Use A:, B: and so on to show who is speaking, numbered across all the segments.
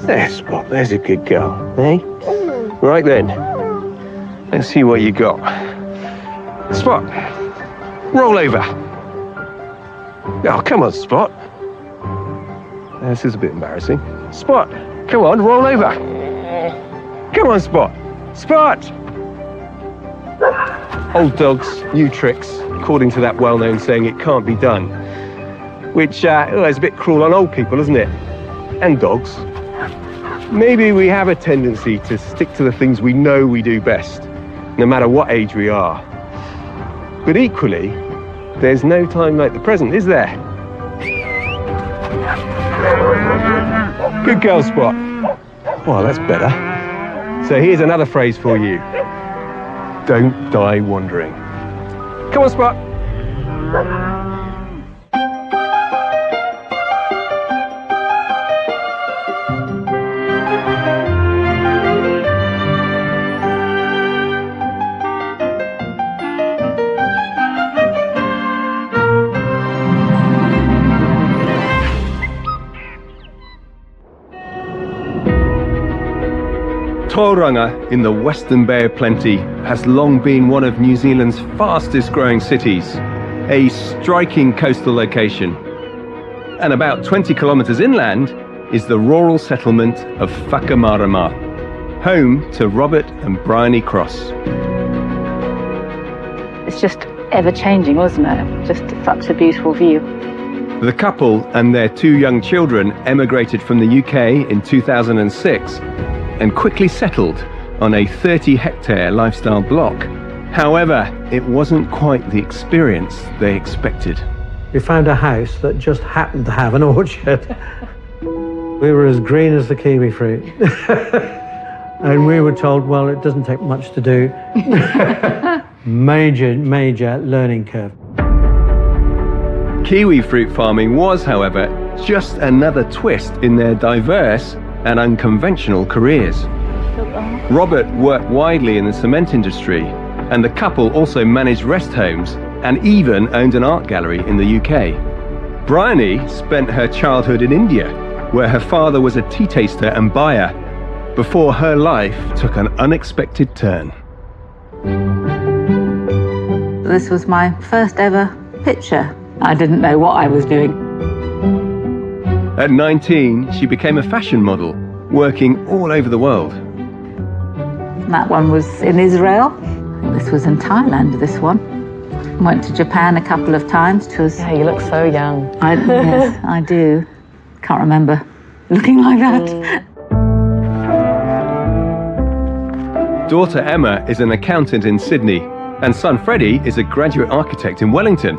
A: There, Spot, there's a good girl, eh? Right then, let's see what you got. Spot, roll over. Oh, come on, Spot. This is a bit embarrassing. Spot, come on, roll over. Come on, Spot. Spot! Old dogs, new tricks, according to that well-known saying, it can't be done. Which is a bit cruel on old people, isn't it? And dogs. Maybe we have a tendency to stick to the things we know we do best, no matter what age we are. But equally, there's no time like the present, is there? Good girl, Spot. Well, that's better. So here's another phrase for you. Don't die wandering. Come on, Spot. Tauranga in the Western Bay of Plenty has long been one of New Zealand's fastest growing cities, a striking coastal location. And about 20 kilometres inland is the rural settlement of Whakamarama, home to Robert and Bryony Cross.
B: It's just ever-changing, wasn't it? Just such a beautiful view.
A: The couple and their 2 young children emigrated from the UK in 2006 and quickly settled on a 30-hectare lifestyle block. However, it wasn't quite the experience they expected.
C: We found a house that just happened to have an orchard. We were as green as the kiwi fruit. And we were told, well, it doesn't take much to do. Major learning curve.
A: Kiwi fruit farming was, however, just another twist in their diverse and unconventional careers. Robert worked widely in the cement industry, and the couple also managed rest homes and even owned an art gallery in the UK. Bryony spent her childhood in India, where her father was a tea taster and buyer, before her life took an unexpected turn.
B: This was my first ever picture. I didn't know what I was doing.
A: At 19, she became a fashion model, working all over the world.
B: That one was in Israel. This was in Thailand, this one. Went to Japan a couple of times.
D: Yeah, you look so young.
B: Yes, I do. Can't remember looking like that.
A: Daughter Emma is an accountant in Sydney, and son Freddie is a graduate architect in Wellington.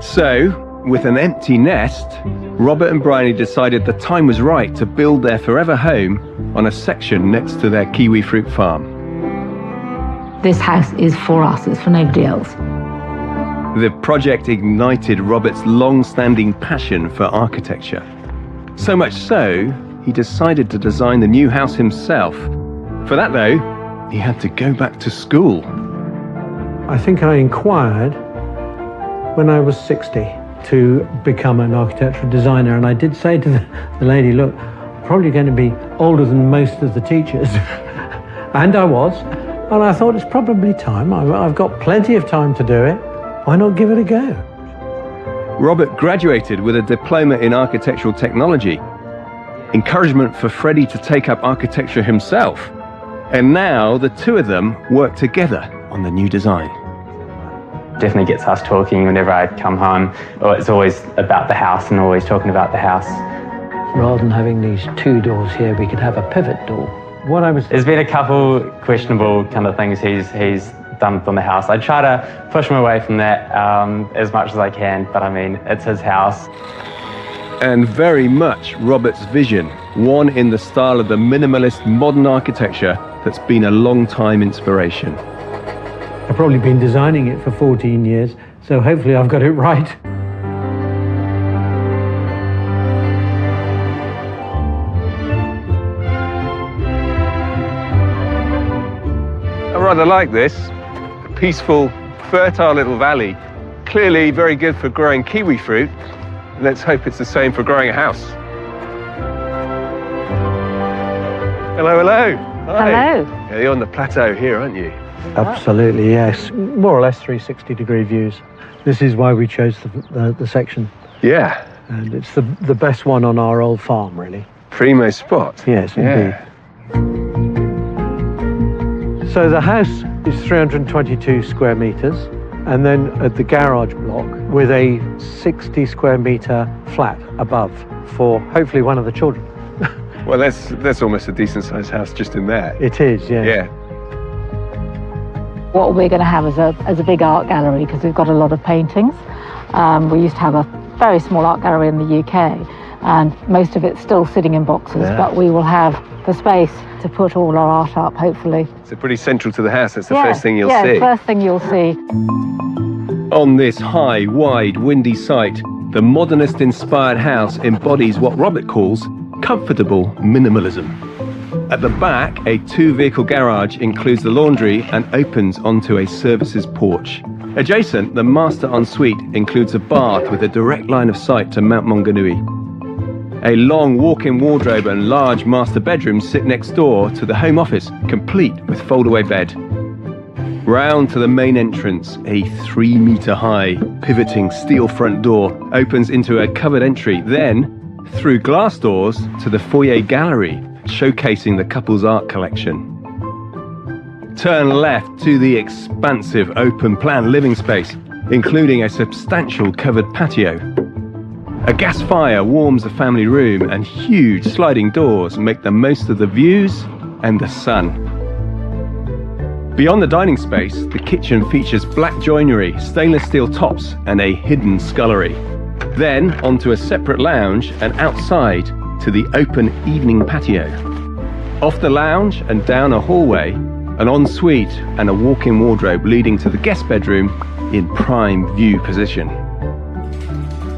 A: So, with an empty nest, Robert and Bryony decided the time was right to build their forever home on a section next to their kiwi fruit farm.
B: This house is for us, it's for nobody else.
A: The project ignited Robert's long-standing passion for architecture. So much so, he decided to design the new house himself. For that, though, he had to go back to school.
C: I think I inquired when I was 60 to become an architectural designer, and I did say to the lady, look, I'm probably going to be older than most of the teachers. And I was, and I thought it's probably time. I've got plenty of time to do it. Why not give it a go?
A: Robert graduated with a diploma in architectural technology, encouragement for Freddie to take up architecture himself, and now the two of them work together on the new design.
E: Definitely gets us talking whenever I come home. It's always about the house and always talking about the house.
C: Rather than having these 2 doors here, we could have a pivot door.
E: There's been a couple questionable kind of things he's done from the house. I try to push him away from that as much as I can, but I mean, it's his house.
A: And very much Robert's vision, one in the style of the minimalist modern architecture that's been a long-time inspiration.
C: I've probably been designing it for 14 years, so hopefully I've got it right.
A: I rather like this. A peaceful, fertile little valley. Clearly very good for growing kiwi fruit. Let's hope it's the same for growing a house. Hello, hello. Hi.
B: Hello.
A: Yeah, you're on the plateau here, aren't you?
C: Absolutely, yes. More or less 360-degree views. This is why we chose the section.
A: Yeah.
C: And it's the best one on our old farm, really.
A: Primo spot.
C: Yes, indeed. So the house is 322 square metres, and then at the garage block with a 60 square metre flat above for hopefully one of the children.
A: Well, that's almost a decent-sized house just in there.
C: It is, yeah.
A: Yeah.
B: What we're going to have is a big art gallery because we've got a lot of paintings. We used to have a very small art gallery in the UK, and most of it's still sitting in boxes, but we will have the space to put all our art up, hopefully.
A: So pretty central to the house. That's the first thing you'll see.
B: Yeah, first thing you'll see.
A: On this high, wide, windy site, the modernist-inspired house embodies what Robert calls comfortable minimalism. At the back, a 2-vehicle garage includes the laundry and opens onto a services porch. Adjacent, the master ensuite includes a bath with a direct line of sight to Mount Maunganui. A long walk-in wardrobe and large master bedroom sit next door to the home office, complete with fold-away bed. Round to the main entrance, a 3-metre-high, pivoting steel front door opens into a covered entry, then through glass doors to the foyer gallery, showcasing the couple's art collection. Turn left to the expansive open-plan living space, including a substantial covered patio. A gas fire warms the family room, and huge sliding doors make the most of the views and the sun. Beyond the dining space, the kitchen features black joinery, stainless steel tops, and a hidden scullery. Then onto a separate lounge and outside to the open evening patio. Off the lounge and down a hallway, an ensuite and a walk-in wardrobe leading to the guest bedroom in prime view position.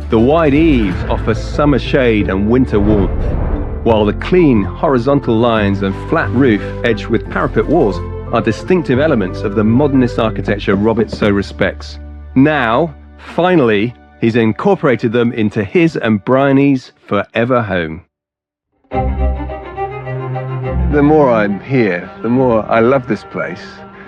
A: The wide eaves offer summer shade and winter warmth, while the clean horizontal lines and flat roof edged with parapet walls are distinctive elements of the modernist architecture Robert so respects. Now, finally, he's incorporated them into his and Bryony's forever home. The more I'm here, the more I love this place.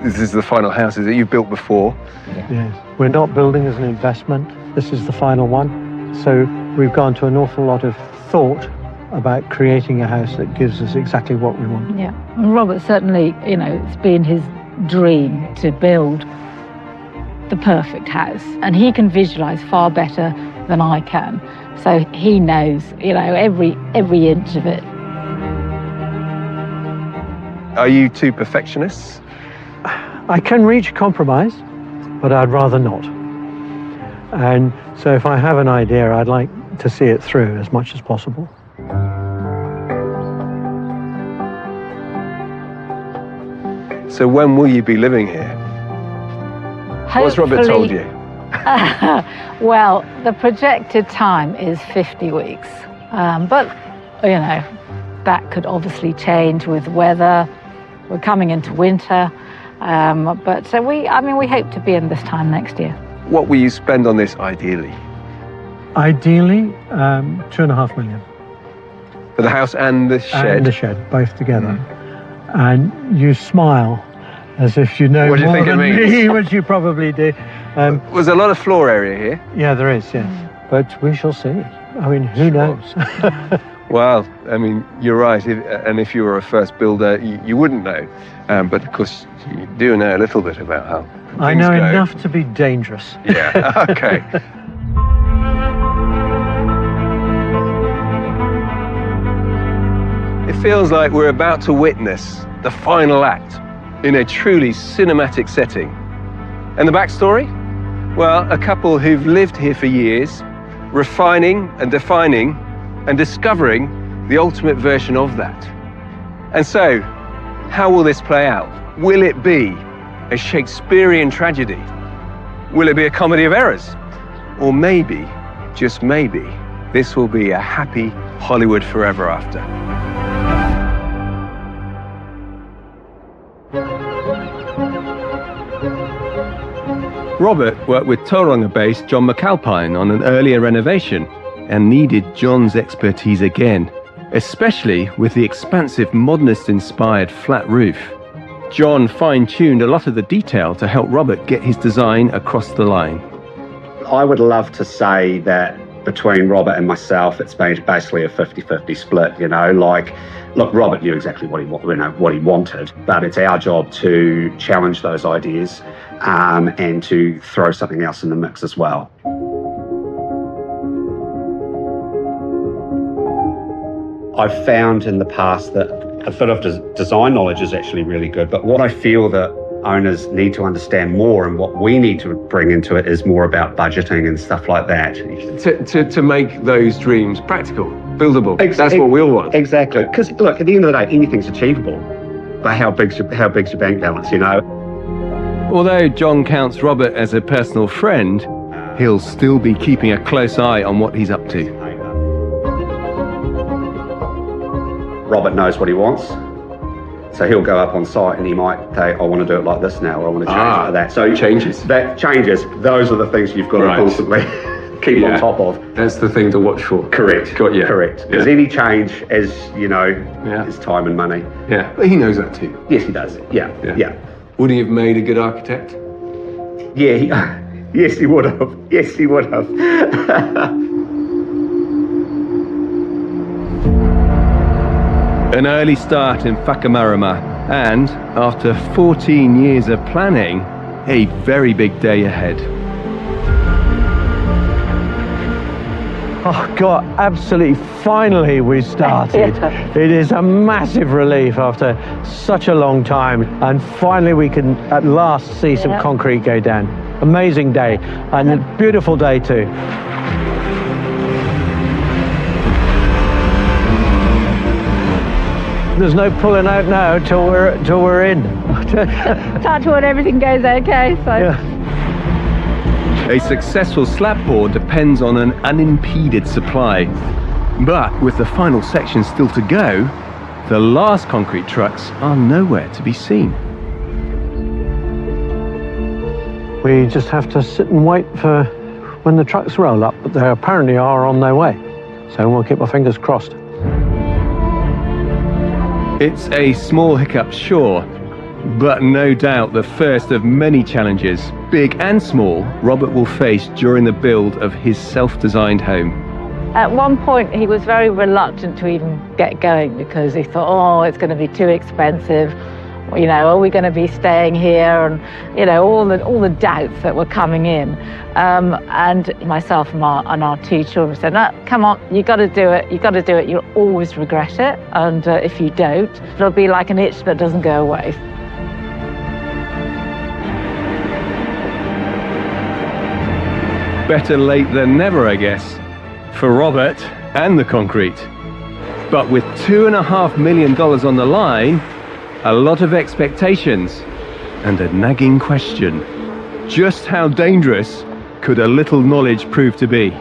A: This is the final house that you've built before.
C: Yes. We're not building as an investment. This is the final one. So we've gone to an awful lot of thought about creating a house that gives us exactly what we want.
B: Yeah, and Robert certainly, it's been his dream to build the perfect house, and he can visualize far better than I can. So he knows, every inch of it.
A: Are you two perfectionists?
C: I can reach a compromise, but I'd rather not. And so if I have an idea, I'd like to see it through as much as possible.
A: So when will you be living here? What's Robert told you?
B: Well, the projected time is 50 weeks. But, that could obviously change with weather. We're coming into winter. But we hope to be in this time next year.
A: What will you spend on this ideally?
C: Ideally, 2.5 million.
A: For the house and the shed?
C: And the shed, both together. And you smile as if you know
A: what do you
C: more
A: think
C: than
A: it means?
C: me, which you probably do.
A: There's a lot of floor area here.
C: Yeah, there is, yes. But we shall see. I mean, who knows?
A: Well, you're right. If you were a first builder, you wouldn't know. But of course, you do know a little bit about how
C: I know enough to be dangerous.
A: Yeah, okay. It feels like we're about to witness the final act in a truly cinematic setting. And the backstory? Well, a couple who've lived here for years, refining and defining and discovering the ultimate version of that. And so, how will this play out? Will it be a Shakespearean tragedy? Will it be a comedy of errors? Or maybe, just maybe, this will be a happy Hollywood forever after. Robert worked with Tauranga-based John McAlpine on an earlier renovation and needed John's expertise again. especially with the expansive modernist-inspired flat roof. John fine-tuned a lot of the detail to help Robert get his design across the line.
D: I would love to say that between Robert and myself, it's been basically a 50-50 split, look, Robert knew exactly what he wanted, but it's our job to challenge those ideas and to throw something else in the mix as well. I've found in the past that a bit of design knowledge is actually really good, but what I feel that owners need to understand more, and what we need to bring into it, is more about budgeting and stuff like that.
A: To make those dreams practical, buildable. That's what we all want.
D: Exactly. Because look, at the end of the day, anything's achievable. But how big's your bank balance,
A: Although John counts Robert as a personal friend, he'll still be keeping a close eye on what he's up to.
D: Robert knows what he wants. So he'll go up on site and he might say, I want to do it like this now, or I want to change it like that. So
A: changes.
D: That changes. Those are the things you've got to constantly keep on top of.
A: That's the thing to watch for.
D: Correct.
A: Got you.
D: Correct. Because any change, as you know, is time and money.
A: Yeah, but he knows that too.
D: Yes, he does. Yeah.
A: Would he have made a good architect?
D: Yeah, yes, he would have. Yes, he would have.
A: An early start in Whakamarama, and after 14 years of planning, a very big day ahead.
C: Oh God, absolutely, finally we started. It is a massive relief after such a long time, and finally we can at last see some concrete go down. Amazing day, and a beautiful day too. There's no pulling out now till we're in.
B: Touch wood, everything goes okay. So.
A: Yeah. A successful slab pour depends on an unimpeded supply. But with the final section still to go, the last concrete trucks are nowhere to be seen.
C: We just have to sit and wait for when the trucks roll up, but they apparently are on their way. So we'll keep our fingers crossed.
A: It's a small hiccup, sure, but no doubt the first of many challenges, big and small, Robert will face during the build of his self-designed home.
B: At one point, he was very reluctant to even get going because he thought, oh, it's going to be too expensive. Are we going to be staying here? And, all the doubts that were coming in. And myself and our two children said, no, come on, you got to do it. You got to do it. You'll always regret it. And if you don't, it'll be like an itch that doesn't go away.
A: Better late than never, I guess, for Robert and the concrete. But with $2.5 million on the line, a lot of expectations, and a nagging question. Just how dangerous could a little knowledge prove to be?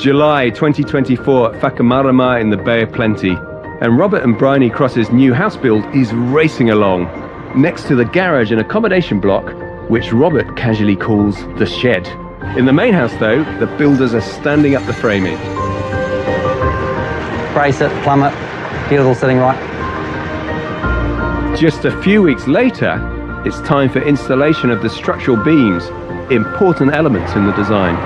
A: July 2024 at Whakamarama in the Bay of Plenty, and Robert and Bryony Cross's new house build is racing along, next to the garage and accommodation block, which Robert casually calls the shed. In the main house though, the builders are standing up the framing.
F: Brace it, plumb it, get it all sitting right.
A: Just a few weeks later, it's time for installation of the structural beams, important elements in the design.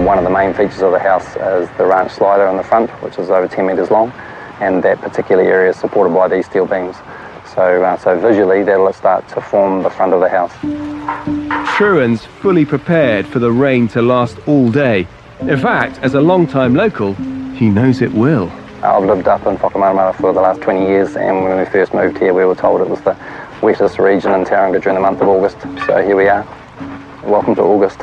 F: One of the main features of the house is the ranch slider in the front, which is over 10 metres long, and that particular area is supported by these steel beams. So visually, that'll start to form the front of the house.
A: Truan's fully prepared for the rain to last all day. In fact, as a long-time local, he knows it will.
F: I've lived up in Whakamarama for the last 20 years, and when we first moved here, we were told it was the wettest region in Tauranga during the month of August. So here we are. Welcome to August.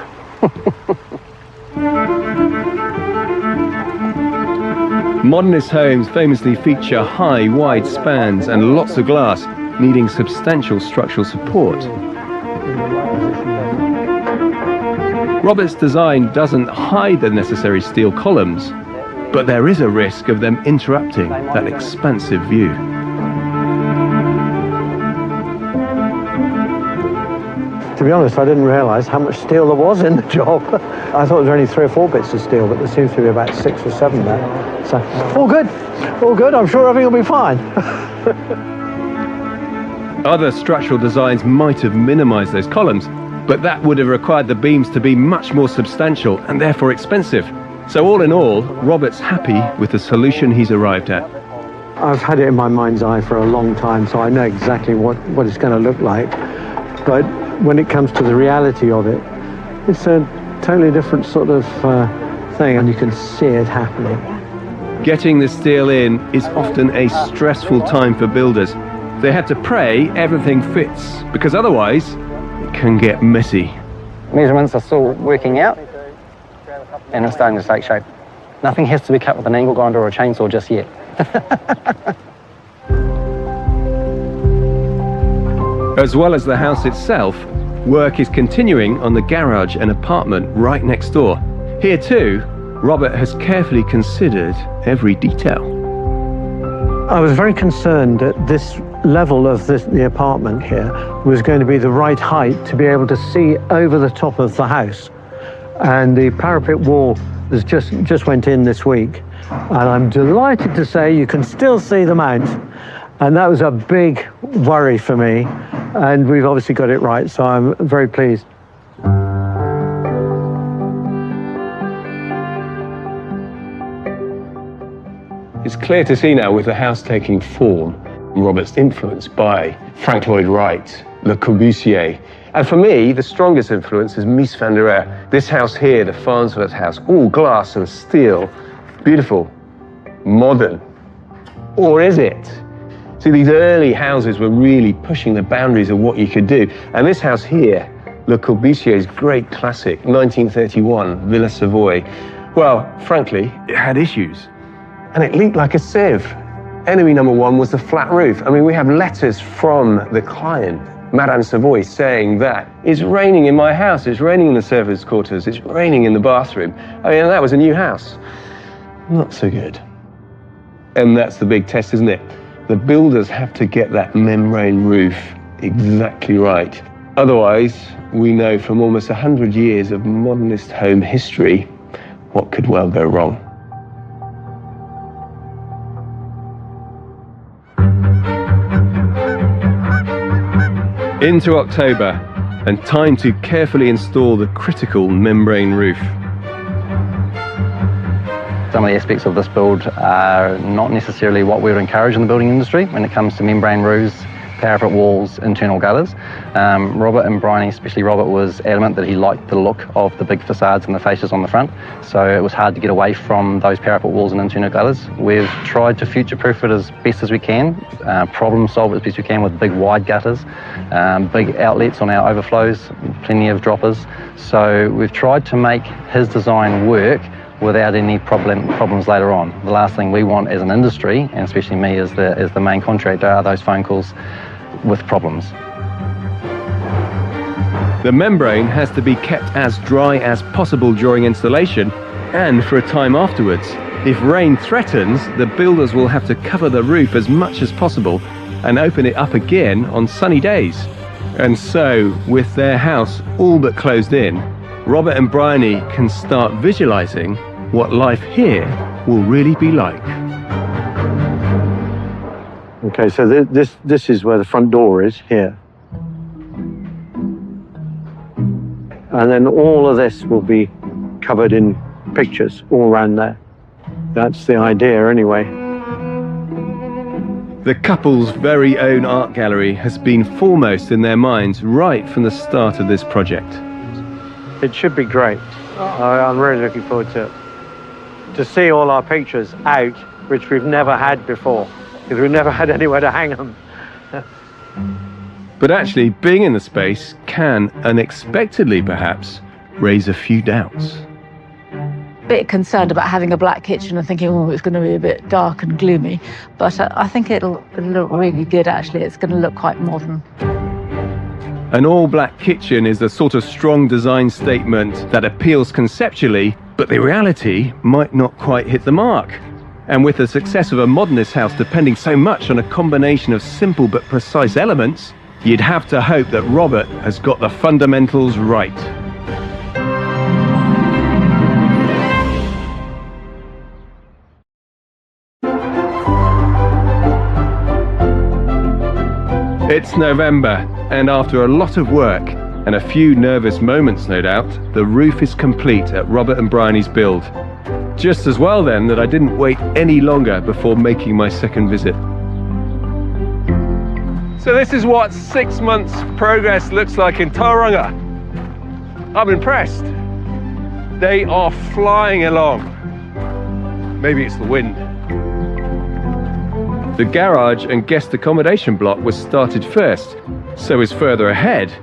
A: Modernist homes famously feature high, wide spans and lots of glass, needing substantial structural support. Robert's design doesn't hide the necessary steel columns, but there is a risk of them interrupting that expansive view.
C: To be honest, I didn't realise how much steel there was in the job. I thought there were only 3 or 4 bits of steel, but there seems to be about 6 or 7 there. So, all good, all good. I'm sure everything will be fine.
A: Other structural designs might have minimised those columns, but that would have required the beams to be much more substantial and therefore expensive. So all in all, Robert's happy with the solution he's arrived at.
C: I've had it in my mind's eye for a long time, so I know exactly what it's going to look like. But when it comes to the reality of it, it's a totally different sort of thing, and you can see it happening.
A: Getting the steel in is often a stressful time for builders. They have to pray everything fits, because otherwise it can get messy.
F: Measurements are still working out, and it's starting to take shape. Nothing has to be cut with an angle grinder or a chainsaw just yet.
A: As well as the house itself, work is continuing on the garage and apartment right next door. Here too, Robert has carefully considered every detail.
C: I was very concerned that this level of the apartment here was going to be the right height to be able to see over the top of the house. And the parapet wall has just went in this week. And I'm delighted to say you can still see the mount. And that was a big worry for me. And we've obviously got it right, so I'm very pleased.
A: It's clear to see now, with the house taking form, Robert's influence by Frank Lloyd Wright, Le Corbusier. And for me, the strongest influence is Mies van der Rohe. This house here, the Farnsworth house, all glass and steel, beautiful, modern. Or is it? See, these early houses were really pushing the boundaries of what you could do. And this house here, Le Corbusier's great classic, 1931, Villa Savoy, well, frankly, it had issues. And it leaked like a sieve. Enemy number one was the flat roof. I mean, we have letters from the client, Madame Savoy, saying that it's raining in my house, it's raining in the servants' quarters, it's raining in the bathroom. I mean, that was a new house. Not so good. And that's the big test, isn't it? The builders have to get that membrane roof exactly right. Otherwise, we know from almost 100 years of modernist home history what could well go wrong. Into October, and time to carefully install the critical membrane roof.
F: Some of the aspects of this build are not necessarily what we would encourage in the building industry when it comes to membrane roofs, parapet walls, internal gutters. Robert and Bryony, especially Robert, was adamant that he liked the look of the big facades and the fascias on the front, so it was hard to get away from those parapet walls and internal gutters. We've tried to future-proof it as best as we can, problem solve it as best we can with big wide gutters, big outlets on our overflows, plenty of droppers. So we've tried to make his design work without any problems later on. The last thing we want as an industry, and especially me as the main contractor, are those phone calls with problems.
A: The membrane has to be kept as dry as possible during installation and for a time afterwards. If rain threatens, the builders will have to cover the roof as much as possible and open it up again on sunny days. And so, with their house all but closed in, Robert and Bryony can start visualizing what life here will really be like.
C: Okay, so this is where the front door is, here. And then all of this will be covered in pictures all around there. That's the idea anyway.
A: The couple's very own art gallery has been foremost in their minds right from the start of this project.
C: It should be great. I'm really looking forward to it. To see all our pictures out, which we've never had before, because we've never had anywhere to hang them.
A: But actually, being in the space can, unexpectedly perhaps, raise a few doubts.
B: Bit concerned about having a black kitchen and thinking, oh, it's going to be a bit dark and gloomy. But I think it'll look really good, actually. It's going to look quite modern.
A: An all-black kitchen is the sort of strong design statement that appeals conceptually But the reality might not quite hit the mark. And with the success of a modernist house depending so much on a combination of simple but precise elements, you'd have to hope that Robert has got the fundamentals right. It's November, and after a lot of work, and a few nervous moments no doubt, the roof is complete at Robert and Bryony's build. Just as well then that I didn't wait any longer before making my second visit. So this is what 6 months progress looks like in Tauranga. I'm impressed. They are flying along. Maybe it's the wind. The garage and guest accommodation block was started first, so is further ahead,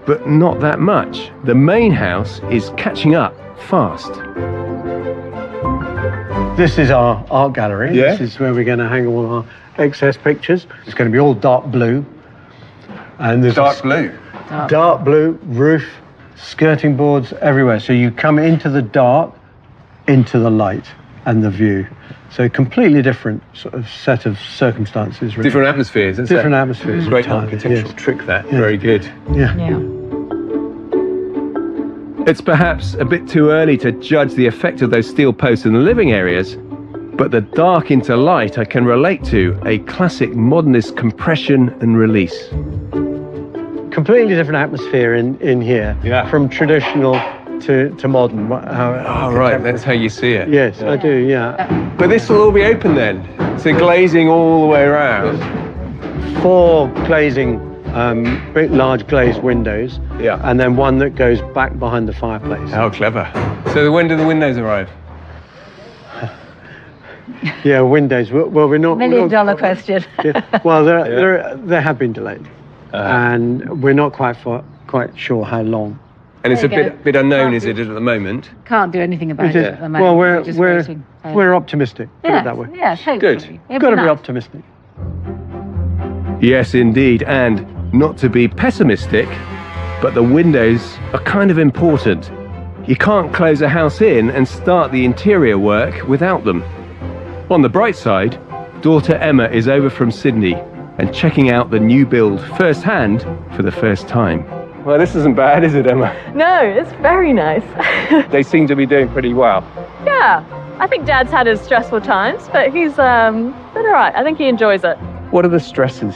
A: but not that much. The main house is catching up fast.
C: This is our art gallery.
A: Yeah.
C: This is where we're going to hang all our excess pictures. It's going to be all dark blue. And there's
A: blue.
C: dark blue roof, skirting boards everywhere. So you come into the dark, into the light and the view. So completely different sort of set of circumstances. Really.
A: Different atmospheres, isn't it?
C: Different atmospheres.
A: Great
C: entirely,
A: architectural
C: yes.
A: trick that.
C: Yeah.
A: Very good.
C: Yeah.
B: Yeah.
A: It's perhaps a bit too early to judge the effect of those steel posts in the living areas, but the dark into light I can relate to a classic modernist compression and release.
C: Completely different atmosphere in here.
A: Yeah.
C: From traditional to modern.
A: Oh, right, that's how you see it.
C: Yes, I do, yeah.
A: But this will all be open then? So glazing all the way around?
C: 4 glazing, big, large glazed windows.
A: Yeah.
C: And then one that goes back behind the fireplace.
A: How clever. So when do the windows arrive?
C: Yeah, windows. Well, we're not...
B: $1 million question.
C: Yeah. Well, there have been delayed. And we're not quite sure how long.
A: And it's a
B: There you go.
A: bit unknown, is it, at the moment?
B: Can't do anything about it at the moment.
C: Well,
B: We're just waiting.
C: we're optimistic. Put it that way.
B: Yes, hopefully.
A: Good.
B: It'll
C: Got to be
B: nice.
C: optimistic.
A: Yes, indeed. And not to be pessimistic, but the windows are kind of important. You can't close a house in and start the interior work without them. On the bright side, daughter Emma is over from Sydney and checking out the new build firsthand for the first time. Well, this isn't bad, is it, Emma?
G: No, it's very nice.
A: They seem to be doing pretty well.
G: Yeah, I think Dad's had his stressful times, but he's been all right. I think he enjoys it.
A: What are the stresses?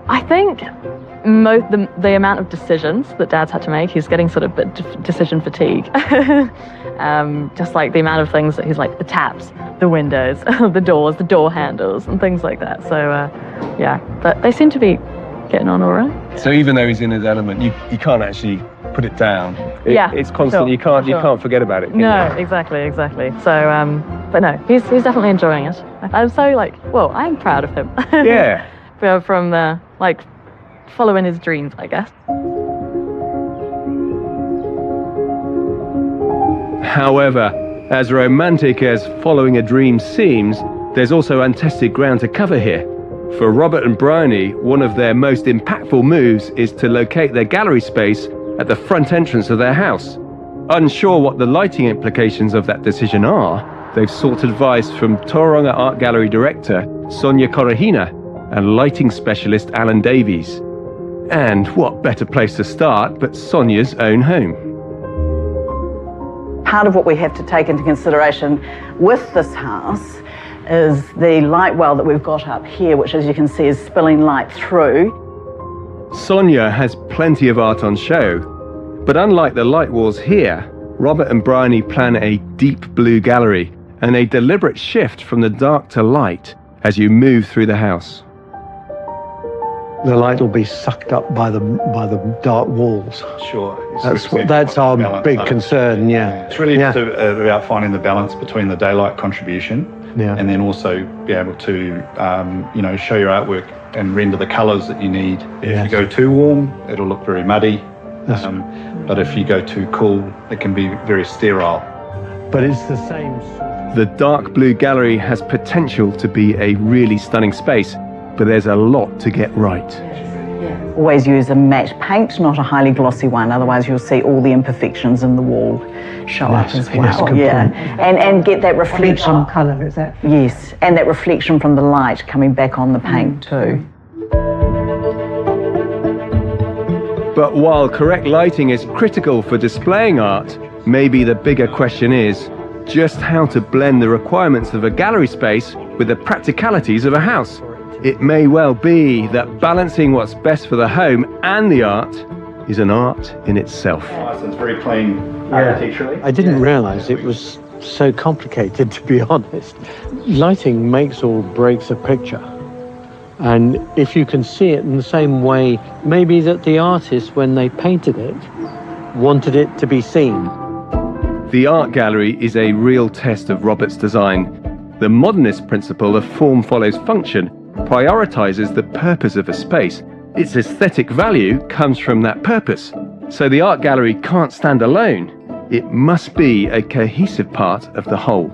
G: I think the amount of decisions that Dad's had to make, he's getting sort of decision fatigue. Just like the amount of things that he's like, the taps, the windows, the doors, the door handles, and things like that. So, yeah, but they seem to be getting on all right.
A: So even though he's in his element, you can't actually put it down. It's constant.
G: Sure,
A: You can't forget about it. Can
G: No,
A: you?
G: exactly. So, but no, he's definitely enjoying it. I'm so I'm proud of him.
A: Yeah.
G: From following his dreams, I guess.
A: However, as romantic as following a dream seems, there's also untested ground to cover here. For Robert and Bryony, one of their most impactful moves is to locate their gallery space at the front entrance of their house. Unsure what the lighting implications of that decision are, they've sought advice from Tauranga Art Gallery director Sonia Korahina and lighting specialist Alan Davies. And what better place to start but Sonia's own home?
H: Part of what we have to take into consideration with this house is the light well that we've got up here, which as you can see is spilling light through.
A: Sonia has plenty of art on show, but unlike the light walls here, Robert and Bryony plan a deep blue gallery and a deliberate shift from the dark to light as you move through the house.
C: The light will be sucked up by the dark walls.
I: Sure.
C: That's our
I: balance,
C: big
I: so
C: concern. Yeah.
I: It's really just about finding the balance between the daylight contribution and then also be able to, show your artwork and render the colours that you need. If you go too warm, it'll look very muddy. But if you go too cool, it can be very sterile.
C: But it's the same.
A: The dark blue gallery has potential to be a really stunning space, but there's a lot to get right.
H: Yes. Always use a matte paint, not a highly glossy one, otherwise you'll see all the imperfections in the wall show up as well. Yeah, and get that reflection.
B: Colour, is that?
H: Yes, and that reflection from the light coming back on the paint too.
A: But while correct lighting is critical for displaying art, maybe the bigger question is just how to blend the requirements of a gallery space with the practicalities of a house. It may well be that balancing what's best for the home and the art is an art in itself.
I: It's very clean architecturally.
C: I didn't realise it was so complicated, to be honest. Lighting makes or breaks a picture. And if you can see it in the same way, maybe that the artist, when they painted it, wanted it to be seen.
A: The art gallery is a real test of Robert's design. The modernist principle of form follows function prioritises the purpose of a space. Its aesthetic value comes from that purpose. So the art gallery can't stand alone. It must be a cohesive part of the whole.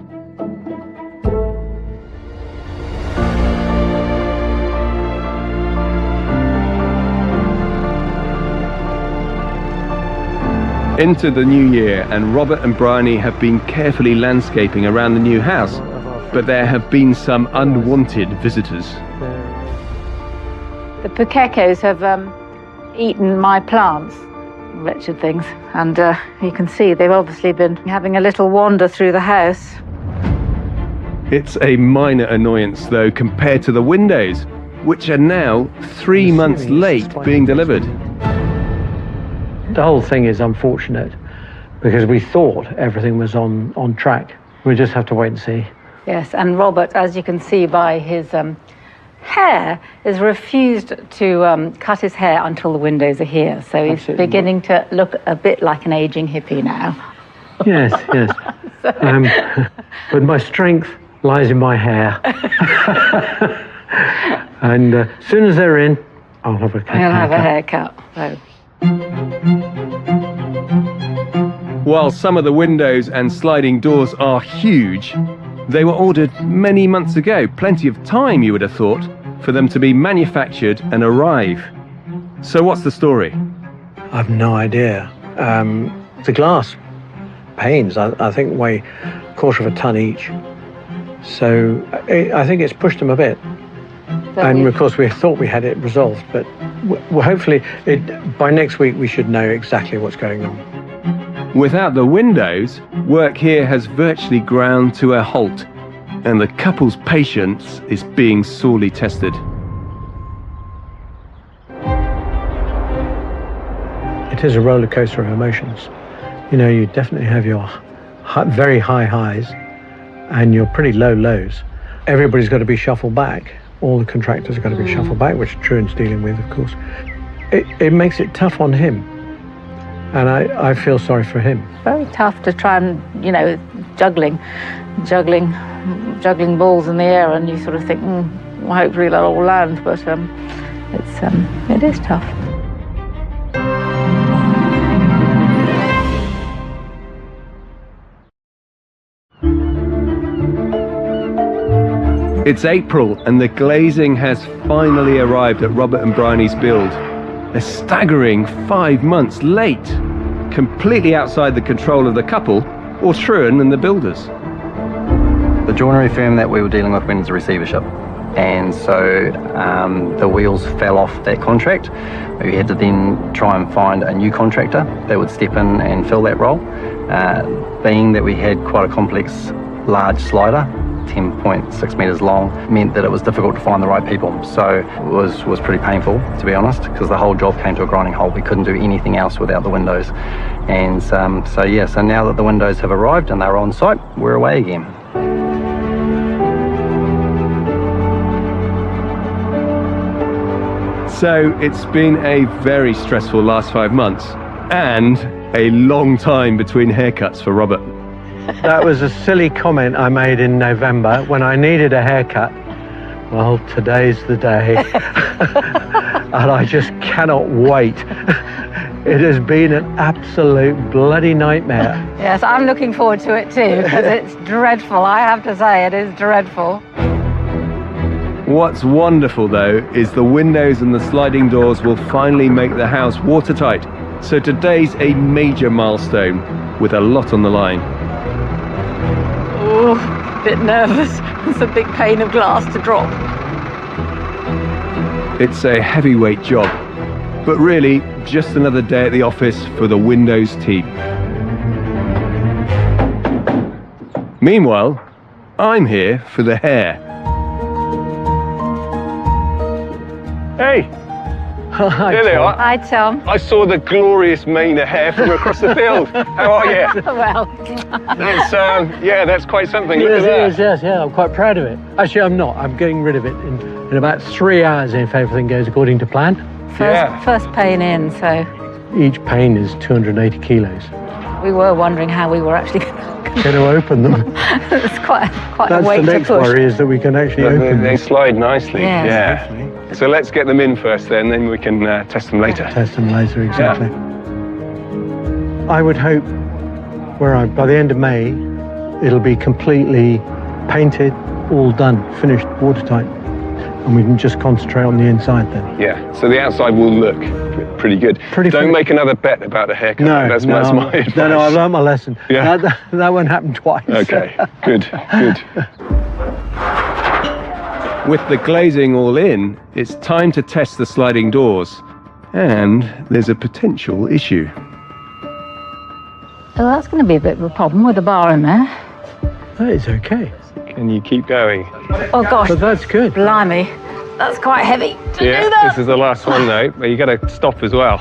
A: Into the new year, and Robert and Bryony have been carefully landscaping around the new house, but there have been some unwanted visitors.
B: The pukekos have eaten my plants, wretched things, and you can see they've obviously been having a little wander through the house.
A: It's a minor annoyance though compared to the windows, which are now 3 months late being delivered.
C: The whole thing is unfortunate because we thought everything was on track. We just have to wait and see.
B: Yes, and Robert, as you can see by his hair, has refused to cut his hair until the windows are here. So he's beginning to look a bit like an aging hippie now.
C: Yes, yes. But my strength lies in my hair. And as soon as they're in, I'll have a haircut.
B: He'll have a haircut. So.
A: While some of the windows and sliding doors are huge, they were ordered many months ago. Plenty of time, you would have thought, for them to be manufactured and arrive. So what's the story?
C: I've no idea. The glass panes, I think, weigh 1/4 of a ton each. So I think it's pushed them a bit. And of course we thought we had it resolved, but hopefully by next week we should know exactly what's going on.
A: Without the windows, work here has virtually ground to a halt, and the couple's patience is being sorely tested.
C: It is a roller coaster of emotions. You know, you definitely have your very high highs and your pretty low lows. Everybody's got to be shuffled back. All the contractors have got to be shuffled back, which Truan's dealing with, of course. It makes it tough on him. And I feel sorry for him.
B: Very tough to try and, you know, juggling balls in the air, and you sort of think, well, hopefully they'll all land, but it is tough.
A: It's April and the glazing has finally arrived at Robert and Bryony's build. A staggering 5 months late, completely outside the control of the couple or Truan and the builders.
F: The joinery firm that we were dealing with went into receivership, and so the wheels fell off that contract. We had to then try and find a new contractor that would step in and fill that role. Being that we had quite a complex large slider, 10.6 metres long, meant that it was difficult to find the right people. So it was pretty painful, to be honest, because the whole job came to a grinding halt. We couldn't do anything else without the windows. And so now that the windows have arrived and they're on site, we're away again.
A: So it's been a very stressful last 5 months and a long time between haircuts for Robert.
C: That was a silly comment I made in November when I needed a haircut. Well, today's the day. And I just cannot wait. It has been an absolute bloody nightmare.
B: Yes, I'm looking forward to it too, because it's dreadful. I have to say, it is dreadful.
A: What's wonderful though is the windows and the sliding doors will finally make the house watertight. So today's a major milestone with a lot on the line.
B: Oh, a bit nervous. It's a big pane of glass to drop.
A: It's a heavyweight job, but really just another day at the office for the Windows team. Meanwhile, I'm here for the hair. Hey, there they are.
B: Hi, Tom.
A: I saw the glorious mane of hair from across the field. How are you?
B: Well,
A: That's, that's quite something. Look
C: Yes,
A: at
C: it
A: that.
C: is, yes, yeah, I'm quite proud of it. Actually, I'm not. I'm getting rid of it in about 3 hours if everything goes according to plan.
B: first pane in, so
C: Each pane is 280 kilos.
B: we were wondering how we were actually
C: Going to open them.
B: it's quite a
C: That's
B: weight
C: the
B: to
C: next
B: push.
C: worry, is that we can actually
A: They,
C: open
A: they
C: them.
A: slide nicely.
B: Yes.
A: Yeah. So let's get them in first then we can test them later.
C: Test them later, exactly. I would hope by the end of May, it'll be completely painted, all done, finished, watertight. And we can just concentrate on the inside then.
A: Yeah, so the outside will look pretty good. Don't make another bet about a haircut.
C: No,
A: that's my advice.
C: No, I've learned my lesson.
A: Yeah.
C: That won't happen twice.
A: Okay, good. With the glazing all in, it's time to test the sliding doors. And there's a potential issue.
B: Oh, that's going to be a bit of a problem with the bar in there.
C: That is okay.
A: Can you keep going?
B: Oh gosh,
C: But that's good.
B: blimey, that's quite heavy to do that.
A: This is the last one though, but you got to stop as well.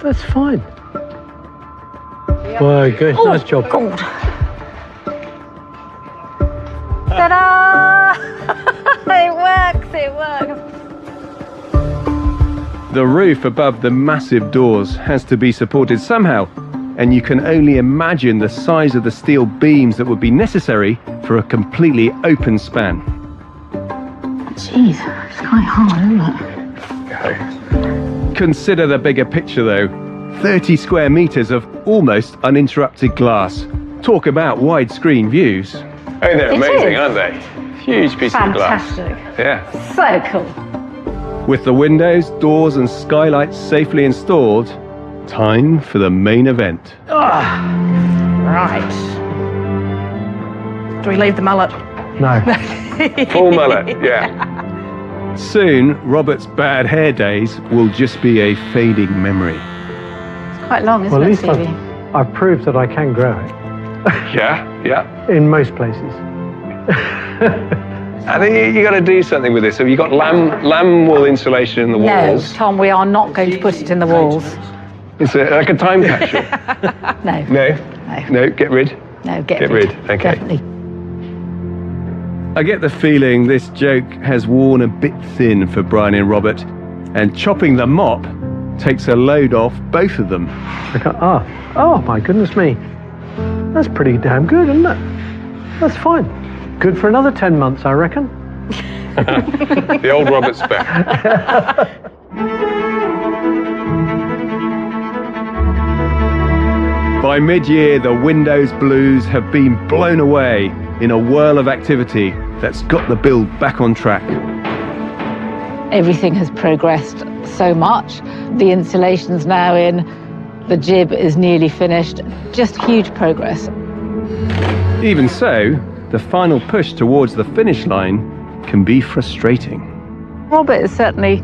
C: That's fine. Well, good.
B: Oh,
C: Nice job.
B: God. Ta-da! It works.
A: The roof above the massive doors has to be supported somehow, and you can only imagine the size of the steel beams that would be necessary for a completely open span.
B: Jeez, it's quite hard, isn't it?
A: Consider the bigger picture though. 30 square meters of almost uninterrupted glass. Talk about widescreen views. Oh, they're
B: It
A: amazing,
B: is.
A: aren't they? Huge piece of glass.
B: Fantastic.
A: Yeah.
B: So cool.
A: With the windows, doors and skylights safely installed, time for the main event.
G: Right. Do we leave the mullet?
C: No.
A: Full mullet, yeah. Soon, Robert's bad hair days will just be a fading memory.
B: It's quite long, isn't
C: Well, at
B: it,
C: least
B: Stevie?
C: I've proved that I can grow it
A: Yeah.
C: in most places.
A: I think you got to do something with this. Have you got lamb wool insulation in the
B: No,
A: walls?
B: Tom, we are not going to put it in the walls.
A: It's like a time capsule.
B: No.
A: No, get rid.
B: No, get
A: Get rid, okay.
B: Definitely.
A: I get the feeling this joke has worn a bit thin for Brian and Robert, and chopping the mop takes a load off both of them.
C: Oh, my goodness me. That's pretty damn good, isn't it? That's fine. Good for another 10 months, I reckon.
A: The old Robert spec. By mid-year, the Windows blues have been blown away in a whirl of activity that's got the build back on track.
B: Everything has progressed so much. The insulation's now in, the jib is nearly finished. Just huge progress.
A: Even so, the final push towards the finish line can be frustrating.
B: Robert is certainly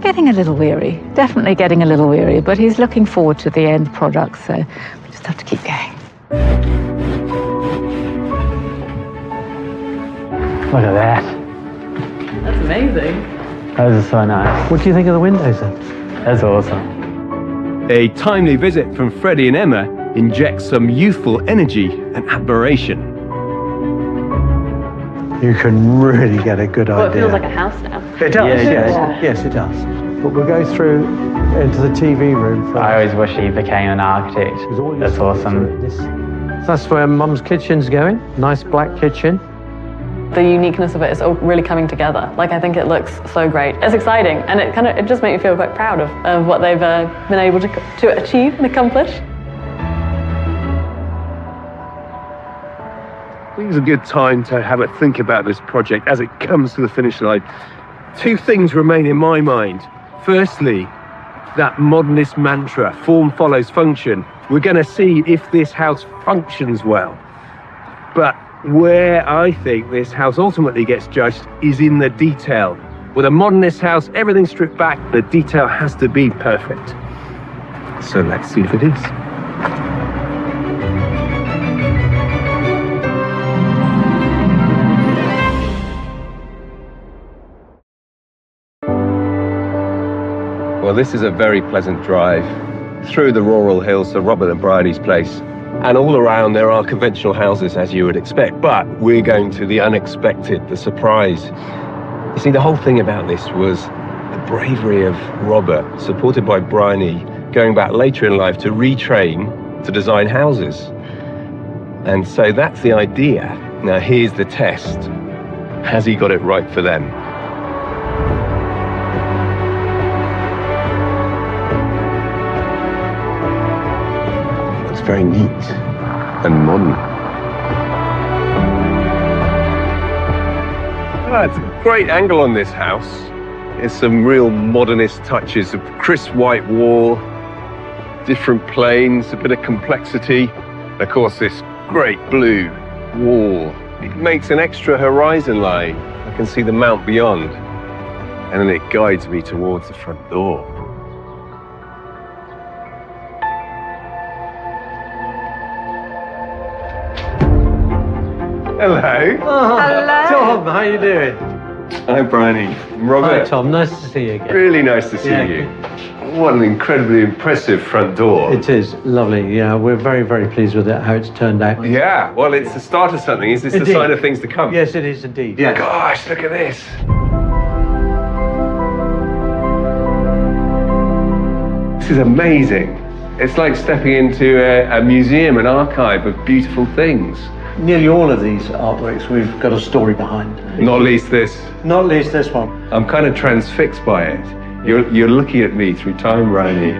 B: getting a little weary, definitely getting a little weary, but he's looking forward to the end product, so we just have to keep going.
F: Look at that.
G: That's amazing.
F: Those are so nice.
C: What do you think of the windows then?
F: That's awesome.
A: A timely visit from Freddie and Emma injects some youthful energy and admiration.
C: You can really get a good
G: Well, it
C: idea.
G: feels like a house now.
C: It does,
F: Yeah, it
C: yes.
F: does.
C: Yes, it does. But we'll go through into the TV room first.
E: I always wish he became an architect.
C: Because all you
E: That's
C: see
E: awesome.
C: through this- That's where Mum's kitchen's going. Nice black kitchen.
G: The uniqueness of it is all really coming together. Like, I think it looks so great. It's exciting, and it just makes me feel quite proud of what they've been able to achieve and accomplish.
A: think it's a good time to have a think about this project as it comes to the finish line. Two things remain in my mind. Firstly, that modernist mantra, form follows function. We're going to see if this house functions well. But where I think this house ultimately gets judged is in the detail. With a modernist house, everything stripped back, the detail has to be perfect. So let's see if it is. Well, this is a very pleasant drive through the rural hills to Robert and Bridie's place. And all around there are conventional houses, as you would expect, but we're going to the unexpected, the surprise. You see, the whole thing about this was the bravery of Robert, supported by Bryony, going back later in life to retrain to design houses. And so that's the idea. Now here's the test. Has he got it right for them? It's very neat and modern. It's a great angle on this house. There's some real modernist touches, a crisp white wall, different planes, a bit of complexity. Of course, this great blue wall. It makes an extra horizon line. I can see the mount beyond. And then it guides me towards the front door. Hello.
C: Oh, hello. Tom, how you doing?
A: Hi, Bryony. Robert.
C: Hi, Tom. Nice to see you again.
A: Really nice to see you. What an incredibly impressive front door.
C: It is lovely. Yeah, we're very, very pleased with it, how it's turned out.
A: Yeah, well, it's the start of something. Is this
C: Indeed.
A: the sign of things to come?
C: Yes, it is indeed. Yeah.
A: Gosh, look at this. This is amazing. It's like stepping into a museum, an archive of beautiful things.
C: Nearly all of these artworks, we've got a story behind.
A: Not least this.
C: Not least this one.
A: I'm kind of transfixed by it. You're looking at me through time, Bryony.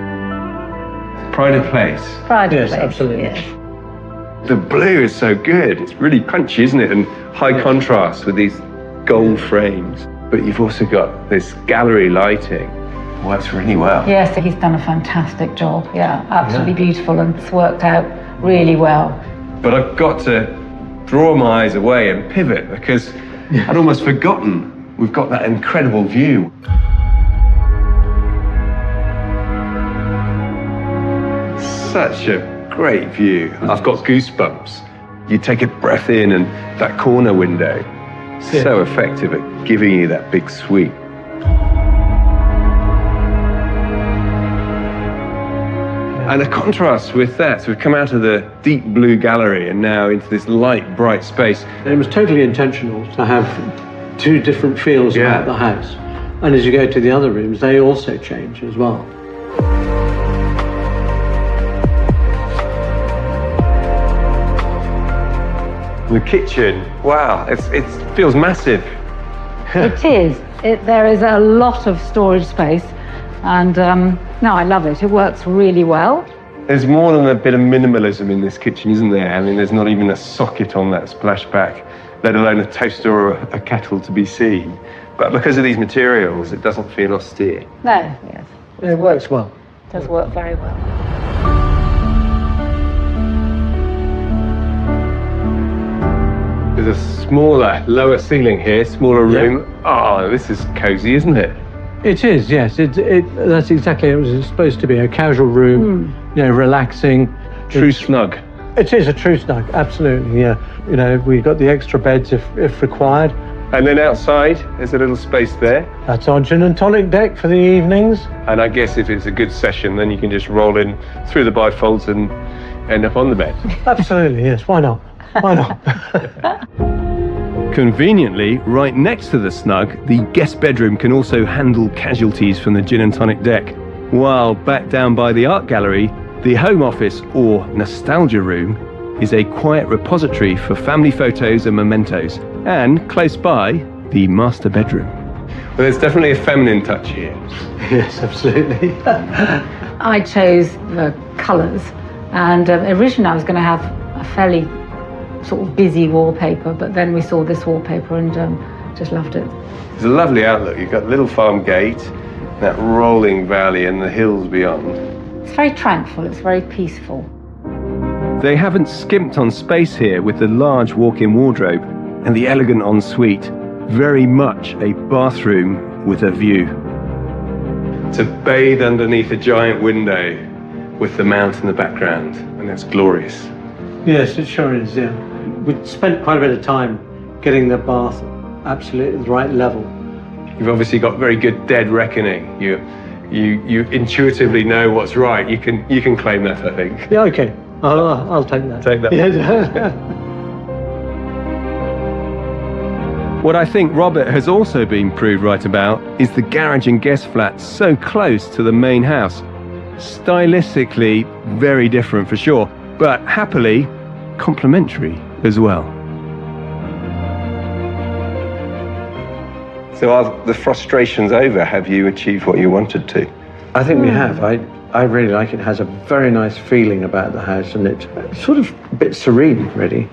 A: Pride of place.
B: Pride of
C: Yes,
B: place,
C: absolutely.
B: yes.
A: The blue is so good. It's really punchy, isn't it? And high contrast with these gold frames. But you've also got this gallery lighting. Works really well.
B: Yes, he's done a fantastic job. Yeah, absolutely beautiful, and it's worked out really well.
A: But I've got to draw my eyes away and pivot because I'd almost forgotten we've got that incredible view. Such a great view. I've got goosebumps. You take a breath in and that corner window, so effective at giving you that big sweep. And a contrast with that, so we've come out of the deep blue gallery and now into this light, bright space.
C: And it was totally intentional to have two different feels about the house. And as you go to the other rooms, they also change as well.
A: The kitchen, wow, it feels massive.
B: It is. There is a lot of storage space, and no, I love it. It works really well.
A: There's more than a bit of minimalism in this kitchen, isn't there? I mean, there's not even a socket on that splashback, let alone a toaster or a kettle to be seen. But because of these materials, it doesn't feel austere.
B: No, yes.
C: It works well.
B: It does work very well.
A: There's a smaller, lower ceiling here, smaller room. Oh, this is cozy, isn't it?
C: It is, yes. That's exactly it. It was supposed to be a casual room, you know, relaxing.
A: True snug.
C: It is a true snug, absolutely, yeah. You know, we've got the extra beds if required.
A: And then outside, there's a little space there.
C: That's our gin and tonic deck for the evenings.
A: And I guess if it's a good session, then you can just roll in through the bifolds and end up on the bed.
C: Absolutely, yes. Why not? Why not?
A: Conveniently, right next to the snug, the guest bedroom can also handle casualties from the gin and tonic deck. While back down by the art gallery, the home office, or nostalgia room, is a quiet repository for family photos and mementos. And close by, the master bedroom. Well, there's definitely a feminine touch here.
C: Yes, absolutely.
B: I chose the colours, and originally I was going to have a fairly sort of busy wallpaper, but then we saw this wallpaper and just loved it.
A: It's a lovely outlook. You've got Little Farm Gate, that rolling valley and the hills beyond.
B: It's very tranquil, it's very peaceful.
A: They haven't skimped on space here with the large walk-in wardrobe and the elegant ensuite. Very much a bathroom with a view. To bathe underneath a giant window with the mount in the background, and that's glorious.
C: Yes, it sure is, yeah. We spent quite a bit of time getting the bath absolutely at the right level.
A: You've obviously got very good dead reckoning. You intuitively know what's right. You can claim that, I think.
C: Yeah, okay. I'll take that.
A: Take that.
C: Yes.
A: What I think Robert has also been proved right about is the garage and guest flat so close to the main house. Stylistically very different for sure, but happily complementary as well. So are the frustrations over? Have you achieved what you wanted to?
C: I think we have. I really like it. It has a very nice feeling about the house, and it's sort of a bit serene, really.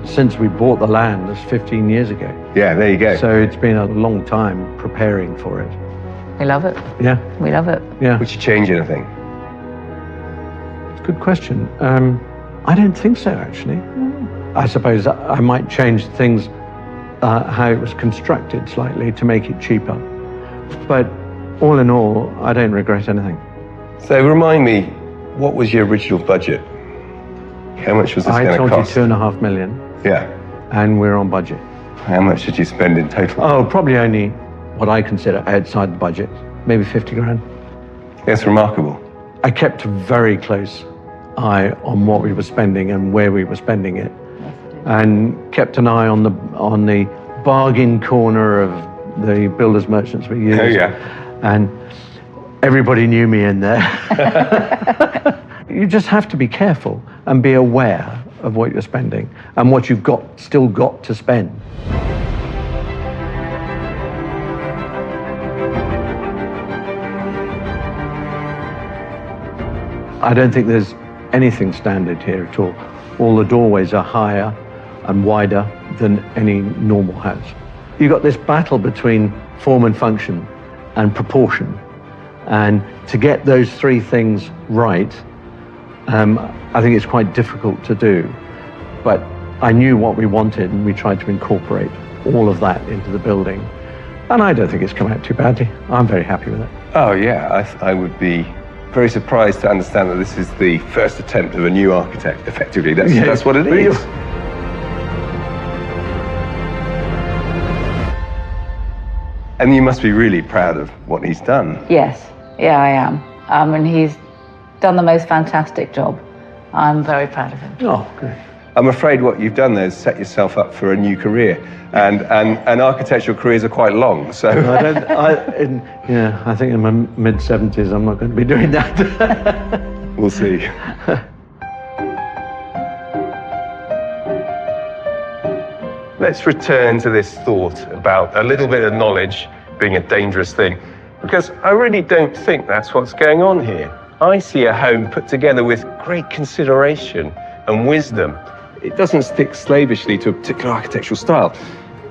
C: Since we bought the land, that's 15 years ago.
A: Yeah, there you go.
C: So it's been a long time preparing for it.
B: We love it.
C: Yeah.
B: We love it.
C: Yeah.
A: Would you change anything?
C: It's a good question. I don't think so, actually. I suppose I might change things, how it was constructed slightly to make it cheaper. But all in all, I don't regret anything.
A: So remind me, what was your original budget? How much was this going to cost?
C: I told you $2.5 million.
A: Yeah.
C: And we're on budget.
A: How much did you spend in total?
C: Oh, probably only what I consider outside the budget, maybe 50 grand.
A: That's remarkable.
C: I kept a very close eye on what we were spending and where we were spending it, and kept an eye on the bargain corner of the builders merchants we used.
A: Oh yeah.
C: And everybody knew me in there. You just have to be careful and be aware of what you're spending and what you've still got to spend. I don't think there's anything standard here at all. All the doorways are higher and wider than any normal house. You've got this battle between form and function and proportion. And to get those three things right, I think it's quite difficult to do. But I knew what we wanted, and we tried to incorporate all of that into the building. And I don't think it's come out too badly. I'm very happy with it.
A: Oh yeah, I would be very surprised to understand that this is the first attempt of a new architect, effectively. That's what it is. And you must be really proud of what he's done.
B: Yes, yeah, I am. And he's done the most fantastic job. I'm very proud of him.
C: Oh, great.
A: I'm afraid what you've done there is set yourself up for a new career, and architectural careers are quite long. So
C: I think in my mid-70s I'm not going to be doing that.
A: We'll see. Let's return to this thought about a little bit of knowledge being a dangerous thing, because I really don't think that's what's going on here. I see a home put together with great consideration and wisdom. It doesn't stick slavishly to a particular architectural style.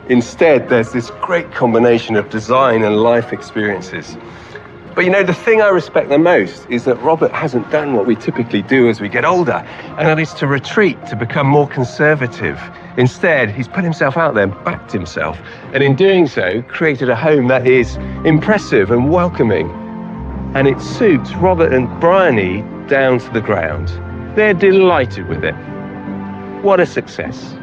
A: Instead, there's this great combination of design and life experiences. But you know, the thing I respect the most is that Robert hasn't done what we typically do as we get older, and that is to retreat, to become more conservative. Instead, he's put himself out there, backed himself, and in doing so, created a home that is impressive and welcoming. And it suits Robert and Bryony down to the ground. They're delighted with it. What a success.